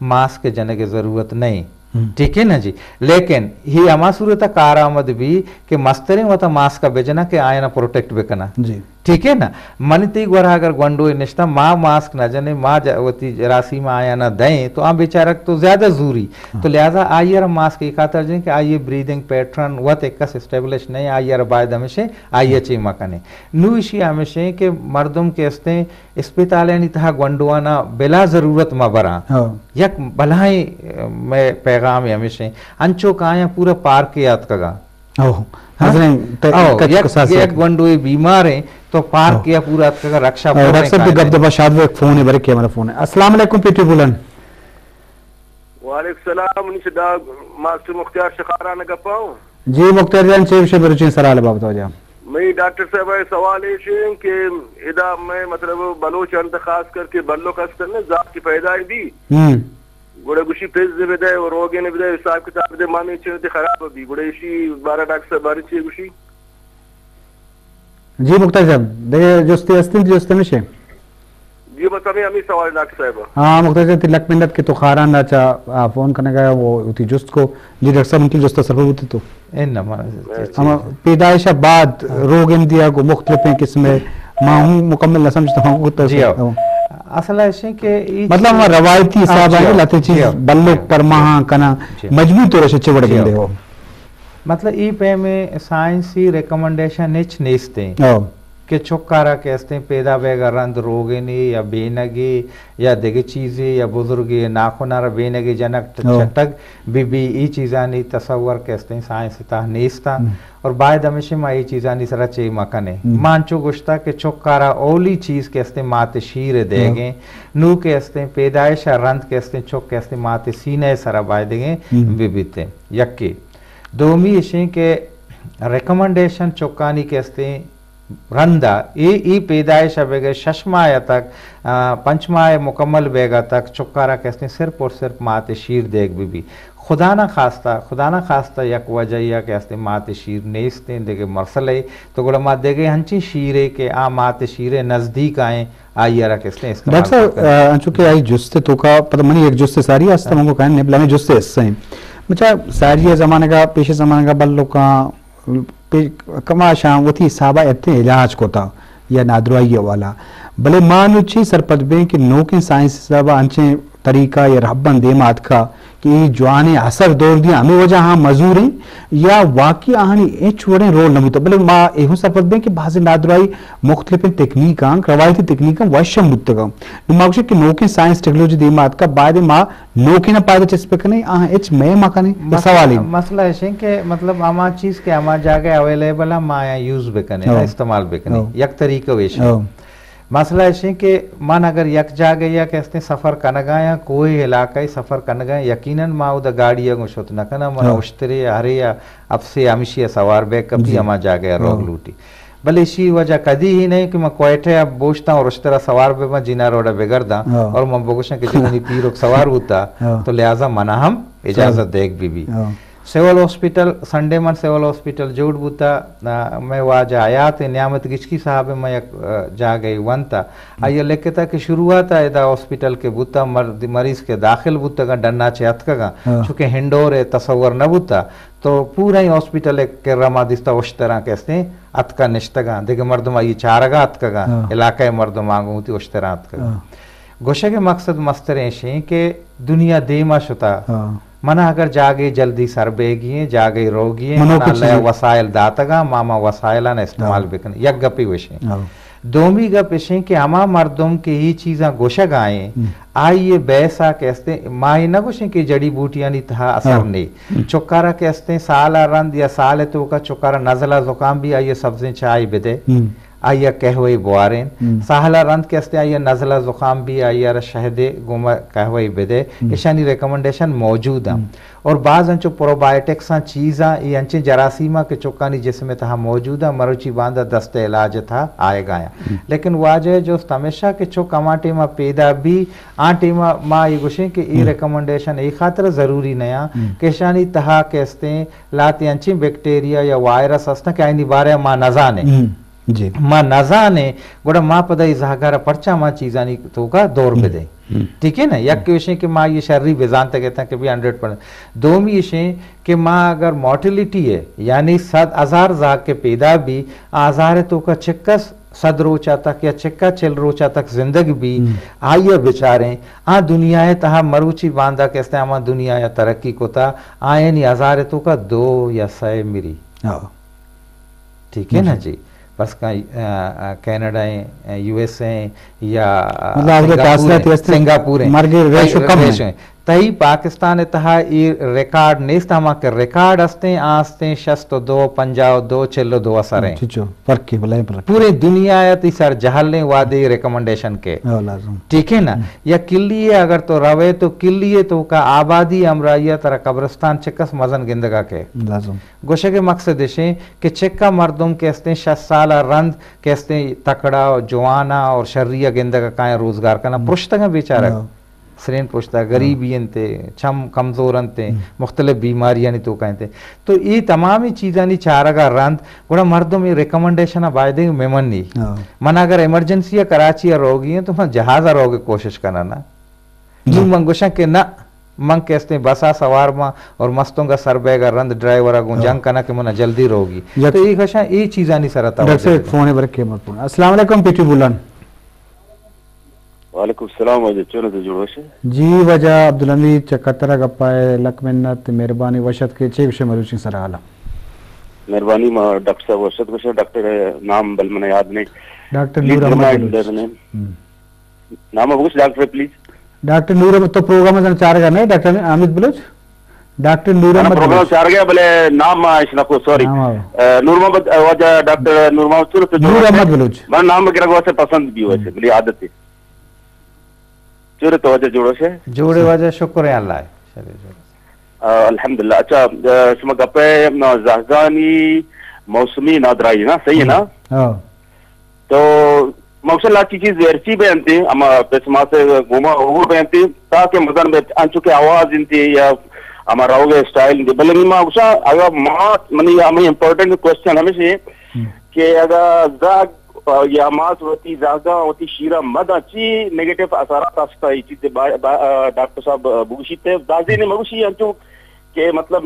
Mask के जने की जरूरत नहीं, ठीक है ना जी। लेकिन ही अमा सूरत कारआमद भी कि मस्तरे वता मास्क का बेजना के आयना प्रोटेक्ट बेकना जी, ठीक है ना। मन ती गोरा अगर गंडो निश्ता माँ मास्क न जने माँ वती राशि में आया ना दें तो आम बेचारक तो ज्यादा जरूरी। तो लिहाजा आइयर मास्क एक खातर जो कि आइए ब्रीदिंग पैटर्न वत एक स्टेब्लिश नहीं आइयर बाद हमेशा आइए ची मकने नू इशी हमेशा के मर्दम के अस्ते अस्पताल यानी तहा गंडुआना बिला जरूरत में बरा यक भलाई मैं पैगाम हमेशा अंचो काया पूरा पार्क के याद कगा गंडुए बीमार है तो पार्क किया पूरा रक्षा फोन है बरे के हमारा फोन है। अस्सलाम वालेकुम पीटी बुलन वालेकुम सलाम निशदा मास्टर मुख्तार शखारा ने गपाओ जी मुख्तार जान से विषय बरुचिन सराल बाबत हो जा मैं डॉक्टर साहब सवाल है कि इदा मैं मतलब बलोच अंत खास करके बल्लो कस्तर ने जात की पैदा दी गुड़े गुशी फेस दे बेदे और रोगे ने बेदे हिसाब किताब दे माने चेते खराब भी गुड़े इसी 12 डॉक्टर साहब बारी चे गुशी जी मुख्तार साहब दे जोस्ते अस्तिन जोस्ते मिशे जी बस हमें सवाल डॉक्टर साहब हां मुख्तार साहब तिलक मिनट के तो खारा ना चा फोन करने गया वो उती जुस्त को जी डॉक्टर साहब उनकी जुस्त सफर होती तो इन हम पैदाइश बाद रोग इन दिया को मुख्तलिफ किस्में माहूं मुकम्मल समझता हूं तो जी असल है कि मतलब रवायती हिसाब है लाते चीज बल्लो परमाहा कना मजबूत तौर से चिवड़ गंदे हो मतलब ई पे में साइंसी रिकमेंडेशन निच नेस्ते कि चुक्कारा कहते पैदा बेगा रंद रोगिनी या बेनगी या देगे चीजें या बुजुर्गी नाखुनारा बेनगी जनक चटक बीबी ई चीज़ानी तस्वर कहते साइंस ता नेस्ता और बाद हमेशा माँ ये चीज़ानी सरा चे मकने मानचो गुश्ता के चुक्कारा ओली चीज कहते माते शीर देगे नू कहते पैदाइश रंद कहते चुक कहते माते सीने सरा बाय देगे बीबीते यक्की दोमी इशे के रिकमेंडेशन चुक्कानी कहते रंदा ई पैदाइश बेगे शशमाया तक पंचमाय मुकम्मल बेगा तक चुक्कारा कहते सिर्फ और सिर्फ माते शीर देख भी खुदा ना खास्ता यक वजह या कहते माते शीर नेस्ते देगे मरसले तो गुड़ा मात देगे हंची शीरे के आ माते शीरे नजदीक आए आइया कहते हैं डॉक्टर साहब चूंकि आई जुस्ते तो का पता मनी एक जुस्ते सारी आस्ता मंगो कहने ब्लाने जुस्ते सही मुझे सारी जमाने का पेशे जमाने का बल्लो का कमा शाम वो थी साबा इतने इलाज को था या नादरुआई वाला भले मानुची सरपत बे कि नो के साइंस सब अंचे तरीका या रब्बन दे मात का कि जवाने असर दौर दिया हमें वजह हाँ मजूर हैं या वाकई आहानी एच वड़े रोल नमू तो भले माँ एहू सरपत बे कि बाज़ नादरुआई मुख्तलिफ तकनीकां रवायती तकनीकां वशम मुत्तगम माकुश कि नो के साइंस टेक्नोलॉजी दे मात का बाद माँ नो के ना पायदा चस्पे कने आह एच मैं माँ कने सवाल है मसला है कि मतलब आमा चीज के आमा जागे अवेलेबल है माँ यूज बेकने इस्तेमाल बेकने यक तरीका वेश मसला है कि मन अगर यक जागे या कहते सफर कनगा या कोई इलाका सफर कनगा यकीनन माँ उदा गाड़ी गुशोत न कना मन उश्तरे हरे या अब से अमिशी सवार बे कभी अमा जागे रोग लूटी भले इसी वजह कदी ही नहीं कि मैं कोयटे अब बोझता हूँ और उस तरह सवार पे मैं जीना रोड़ा बिगड़ता और मैं बोगोशा कि जितनी पीर सवार होता तो लिहाजा मना हम इजाजत देख भी सिविल हॉस्पिटल संडे मन सिविल हॉस्पिटल जोड़ बूता मैं वाज आया थे नियामत गिचकी साहब मैं जा गई वनता आइए लेके था कि शुरुआत है इदा हॉस्पिटल के बूता मरीज के दाखिल बूता का डन्ना चे अतका चूंकि हिंडोर है तस्वर न बूता तो पूरा ही हॉस्पिटल के रमा दिस्ता उस तरह कहते अतका निश्तगा देखे मर्दमा ये चारगा अतका इलाका मर्दम मांगू थी उस तरह अतका गोशे के मकसद मस्तरे के दुनिया देमा शुता मना अगर जागे जल्दी सर बेगी जागे रोगी वसाइल दातगा मामा वसाइला ने इस्तेमाल बेकन यक गपी विषय दोमी गप विषय कि हमा मर्दों के ही चीजा गोशक आए आइए बैसा कहते माई न गोशे की जड़ी बूटियां नहीं था असर नहीं चुकारा कहते साल रंद या साल तो का चुकारा नजला जुकाम भी आइए सब्जी चाय बिदे आइया कहवे बुआरें साहला रंद कहते आइया नजला जुकाम भी आइया शहदे गुमा कहवे बिदे ईशानी रिकमेंडेशन मौजूद है और बाज अंचो प्रोबायोटिक्स चीज़ा ये अंचे जरासीमा के चुकानी जिसमें था मौजूद है मरुची बांधा दस्ते इलाज था आएगा लेकिन वाजह जो हमेशा के चुक अमाटे में पैदा भी आटे माँ ये गुशे कि ये रिकमेंडेशन एक खातर जरूरी नया केशानी तहा कहते लाते अंचे बैक्टीरिया या वायरस हस्ता क्या बारे माँ नजाने जी माँ नजाने गोड़ा माँ पदा इजागारा पर्चा माँ चीजानी तो का दौर में दे ठीक है ना। यक के विषय के माँ ये शर्री बेजान तक कहते हैं कि भी 100%। दोमी विषय के माँ अगर मोर्टिलिटी है यानी 7,000 जाग के पैदा भी आजार तो का चिक्कस 100 रोचा तक या चिक्का 4 रोचा तक जिंदगी भी आइए बेचारे आ दुनिया है तहा मरूची बांधा कहते हैं दुनिया या तरक्की को था आए नहीं आजार तो का 2 या 100 मिरी, ठीक है ना जी। बस का कनाडा है, यूएसए या सिंगापुर है तही पाकिस्तान तहा रिकॉर्ड नेस्त हम के रिकॉर्ड अस्ते आस्ते 62 52 42 असर हैं पूरे दुनिया या ती सर जहलने वादे रिकमेंडेशन के, ठीक है ना। या किल्ली अगर तो रवे तो किल्ली तो का आबादी अमराइया तरह कब्रिस्तान चिक्कस मजन गिंदगा के गोशे के मकसद है कि चिक्का मर्दुम के अस्ते 6 साल रंद के अस्ते तकड़ा जवाना और शर्रिया गिंदगा का रोजगार करना पुश्तगा बेचारा सरेन पुछता गरीबी ते छम कमजोर ते मुख्तलिफ बीमारियां तो कहते तो ये तमाम ही चीज़ा नहीं चारगा रंद बड़ा मर्दों में रिकमेंडेशन बायदे मेमन नहीं मन अगर इमरजेंसी या कराची या रोगी है तो मैं जहाजा रोगे कोशिश करना ना यूं मंगोशा के ना मंग कहते बसा सवार मां और मस्तों का सरबेगा रंद ड्राइवर गुंजंग करना के मना जल्दी रोगी तो ये खशा ये चीज़ा नहीं सरता डॉक्टर फोन है बरके मत अस्सलाम वालेकुम पेटी बुलान वालेकुम सलाम वजह जुड़ोशे जी वजह अब्दुल हमीद चकतरा गप्पाए लक मिन्नत मेहरबानी वशत के छे विषय मरुचि सर आला मेहरबानी डॉक्टर साहब वशत विषय डॉक्टर नाम बल मने याद नहीं डॉक्टर नूर अहमद नाम है डॉक्टर प्लीज डॉक्टर नूर अहमद तो प्रोग्राम में चार का नहीं डॉक्टर अमित बलोच डॉक्टर नूर अहमद प्रोग्राम चार गया भले नाम इसना को सॉरी नूर मोहम्मद वजह डॉक्टर नूर मोहम्मद नूर अहमद बलोच मन नाम के रखवा से पसंद भी वैसे बड़ी आदत है तो वजह जोड़े वजह शुक्र है अल्लाह अल्हम्दुलिल्लाह। अच्छा शुमा गप्पे जहजानी मौसमी नादराई ना सही है ना तो मौसला की चीज वेरची बेनती अमा पेसमा से घुमा ओवर बेनती ताकि मदन में अंचुके आवाज इंती या अमा रावगे स्टाइल इंती बल्कि मा उसा अगर मा मनी हमें इंपॉर्टेंट क्वेश्चन हमेशा कि अगर जाग या मास होती जागा होती शीरा मद अच्छी नेगेटिव असरात असता है चीज़ डॉक्टर साहब बुशी ते दादी ने मगुशी अंचु के मतलब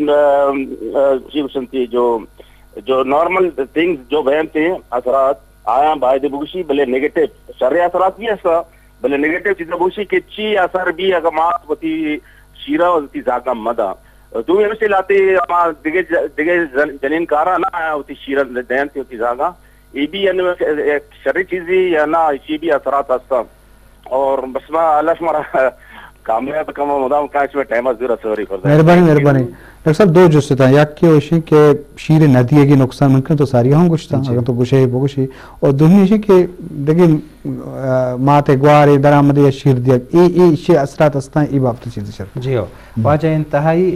जीव संती जो नॉर्मल थिंग्स जो बहन थे असरात आया बाय दे बुशी भले नेगेटिव शर्य असरात भी ऐसा भले नेगेटिव चीज़ बुशी के ची असर भी अगर मास होती शीरा होती जागा मदा तो ये लाते दिगे जनीन कारा ना आया होती शीरा दहन थी होती जागा ये भी एक शरी चीज या ना ये भी असरात असता और बस मैं अल्लाह हमारा कामयाब कम मुदाम काश में टाइम जरूरत सॉरी फॉर मेहरबानी मेहरबानी डॉक्टर साहब दो जुस्से था या के वशी के शीर नदी की नुकसान मुमकिन तो सारी हम कुछ था अगर तो कुछ है वो कुछ और दुनिया से के देखिए माते ग्वार दरामद या शीर दिया ये शे असरात असता ई बात चीज सर जी हो वाजे इंतहाई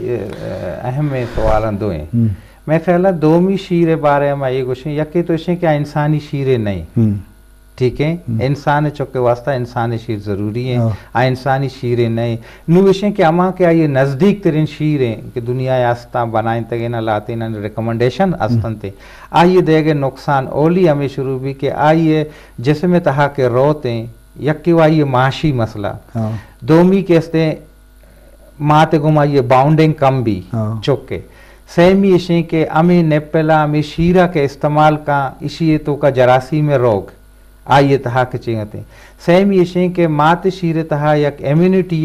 अहम सवाल दो हैं मैं ख्याल दोमी शीरे बारे में ये कुछ यके तो इसे क्या इंसानी शीरे नहीं ठीक है इंसान चौके वास्ता इंसानी शीर जरूरी है आ इंसानी शीरे नहीं नु विषय के अमा क्या ये नजदीक तरीन शीर है कि दुनिया आस्ता बनाए तगे ना लाते ना रिकमेंडेशन अस्तन थे आइए देगे नुकसान ओली हमें शुरू भी के आइए जैसे में तहा के रोते यके वाइए माशी मसला दोमी के माते घुमाइए बाउंडिंग कम भी चौके सेमी इशे के अमी नेपेला अमी शीरा के इस्तेमाल का इसी तो का जरासी में रोग आइए तहा के चिंगते सेमी इशे के माते शीरे तहा यक इम्यूनिटी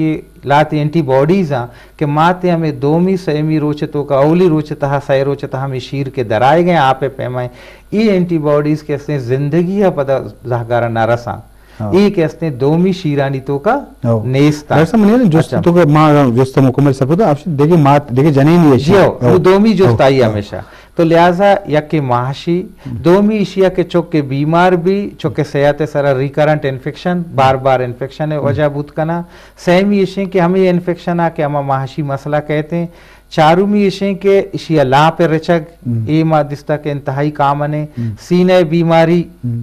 लाते एंटीबॉडीज आ के माते हमें दोमी सेमी रोचे तो का औली रोचे तहा सही रोचे तहा हमें शीर के दराए गए आपे पैमाए ये एंटीबॉडीज के जिंदगी या पता जहगारा नारसा ये कहते दोमी शीरानी तो का नेस्ता ऐसा मने जो तो का मां जो तो मुकम्मल सब तो आप देखिए मात देखिए जनीन ये जी वो दोमी जो ताई हमेशा तो लिहाजा यके महाशी दोमी इशिया के चौके बीमार भी चौके सेहत सारा रिकरेंट इन्फेक्शन बार बार इन्फेक्शन है वजह बुत करना सेमी इशे के हमें इन्फेक्शन आके हम महाशी मसला कहते हैं चारूमी इशे के इशिया ला पे रचक ए मादिस्ता के इंतहाई कामने सीने बीमारी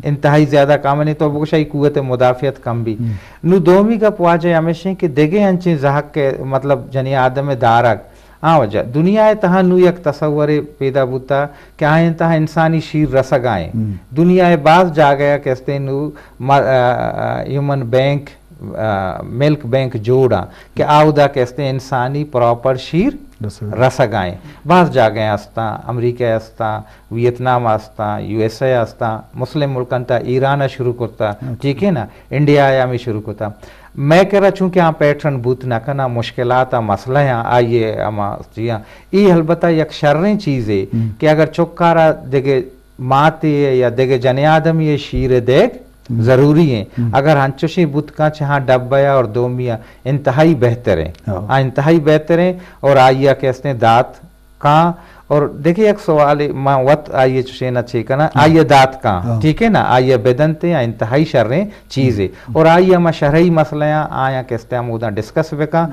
इंतहाई ज्यादा कामने तो बुशाई कुव्वत मुदाफियत कम भी नु दोमी का पुआजे हमेशा के देगे अंचे जहक के मतलब जनी आदम दारक हाँ वजह दुनिया तहा नु यक तसव्वरे पैदा बुता क्या तहा इंसानी शीर रसगाए दुनिया बाज जा गया कहते नु ह्यूमन बैंक मिल्क बैंक जोड़ा कि आवदा कहते इंसानी प्रॉपर शीर रसगाएं बास जागे आस्ता अमेरिका आस्ता वियतनाम आस्ता यूएसए आस्ता मुस्लिम मुल्कंता ईरान शुरू करता ठीक है ना इंडिया आया में शुरू करता मैं कह रहा चूँकि यहाँ पैटर्न बूत ना करना मुश्किलात मसला यहाँ आइए जिया ये अलबत्ता एक शर्रें चीज़ है कि अगर चुक्कारा देगे माते या देगे जनियादम ये शीर देख जरूरी है अगर हंचुशी बुत का चाह डब्बया और दोमिया इंतहाई बेहतर है इंतहाई बेहतर है और आइया कहते हैं दांत का और देखिए एक सवाल माँ वत आइए चुशे न छे ना आइए दांत का ठीक है ना आइए बेदनते या इंतहाई शर्रें चीज़ें और आइए हम शरई मसला आया कहते हम उदा डिस्कस बेका